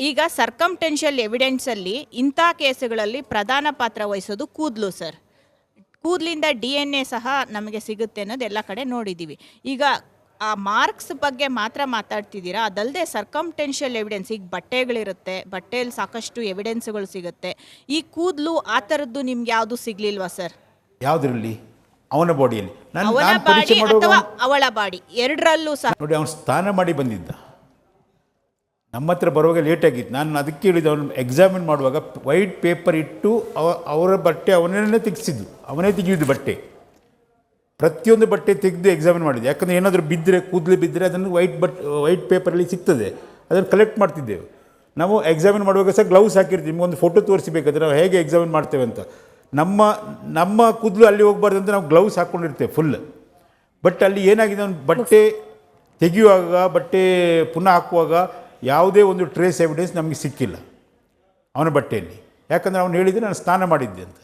ಈಗ ಸರ್ಕಮ್ಟೆನ್ಷಿಯಲ್ ಎವಿಡೆನ್ಸಲ್ಲಿ ಇಂಥ ಕೇಸುಗಳಲ್ಲಿ ಪ್ರಧಾನ ಪಾತ್ರ ವಹಿಸೋದು ಕೂದಲು ಸರ್. ಕೂದಲಿಂದ DNA ಸಹ ನಮಗೆ ಸಿಗುತ್ತೆ ಅನ್ನೋದು ಎಲ್ಲ ಕಡೆ ನೋಡಿದ್ದೀವಿ. ಈಗ ಆ ಮಾರ್ಕ್ಸ್ ಬಗ್ಗೆ ಮಾತ್ರ ಮಾತಾಡ್ತಿದ್ದೀರಾ, ಅದಲ್ಲದೆ ಸರ್ಕಮ್ಟೆನ್ಷಿಯಲ್ ಎವಿಡೆನ್ಸ್, ಈಗ ಬಟ್ಟೆಗಳಿರುತ್ತೆ, ಬಟ್ಟೆಯಲ್ಲಿ ಸಾಕಷ್ಟು ಎವಿಡೆನ್ಸ್ಗಳು ಸಿಗುತ್ತೆ. ಈ ಕೂದಲು ಆ ಥರದ್ದು ನಿಮ್ಗೆ ಯಾವುದು ಸಿಗ್ಲಿಲ್ವಾ ಸರ್? ಯಾವುದರಲ್ಲಿ? ಅವನ ಬಾಡಿಯಲ್ಲಿ ಅವನ ಬಾಡಿ ಅಥವಾ ಅವಳ ಬಾಡಿ ಎರಡರಲ್ಲೂ ಸಹ ನೋಡಿ, ಅವನು ಸ್ನಾನ ಮಾಡಿ ಬಂದಿದ್ದ. ನಮ್ಮ ಹತ್ರ ಬರುವಾಗ ಲೇಟ್ ಆಗಿತ್ತು. ನಾನು ಅದಕ್ಕೆ ಹೇಳಿದ್ದು, ಅವನು ಎಕ್ಸಾಮಿನ್ ಮಾಡುವಾಗ ವೈಟ್ ಪೇಪರ್ ಇಟ್ಟು ಅವರ ಬಟ್ಟೆ ಅವನನ್ನೇ ತೆಗೆಸಿದ್ದು, ಅವನೇ ತೆಗೆಯುವುದು ಬಟ್ಟೆ. ಪ್ರತಿಯೊಂದು ಬಟ್ಟೆ ತೆಗೆದು ಎಕ್ಸಾಮಿನ್ ಮಾಡಿದ್ದೆ. ಯಾಕಂದರೆ ಏನಾದರೂ ಬಿದ್ದರೆ, ಕೂದಲು ಬಿದ್ದರೆ ಅದನ್ನು ವೈಟ್ ಪೇಪರಲ್ಲಿ ಸಿಗ್ತದೆ, ಅದನ್ನು ಕಲೆಕ್ಟ್ ಮಾಡ್ತಿದ್ದೆವು. ನಾವು ಎಕ್ಸಾಮಿನ್ ಮಾಡುವಾಗ ಸಹ ಗ್ಲೌಸ್ ಹಾಕಿರ್ತೀವಿ. ನಿಮಗೊಂದು ಫೋಟೋ ತೋರಿಸಬೇಕಾದ್ರೆ ನಾವು ಹೇಗೆ ಎಕ್ಸಾಮಿನ್ ಮಾಡ್ತೇವೆ ಅಂತ. ನಮ್ಮ ಕೂದಲು ಅಲ್ಲಿ ಹೋಗಬಾರ್ದು ಅಂತ ನಾವು ಗ್ಲೌಸ್ ಹಾಕ್ಕೊಂಡಿರ್ತೇವೆ ಫುಲ್. ಬಟ್ ಅಲ್ಲಿ ಏನಾಗಿದೆ, ಅವನು ಬಟ್ಟೆ ತೆಗೆಯುವಾಗ, ಬಟ್ಟೆ ಪುನಃ ಹಾಕುವಾಗ ಯಾವುದೇ ಒಂದು ಟ್ರೇಸ್ ಎವಿಡೆನ್ಸ್ ನಮಗೆ ಸಿಕ್ಕಿಲ್ಲ ಅವನ ಬಟ್ಟೆಯಲ್ಲಿ. ಯಾಕಂದರೆ ಅವನು ಹೇಳಿದರೆ ನಾನು ಸ್ನಾನ ಮಾಡಿದ್ದೆ ಅಂತ.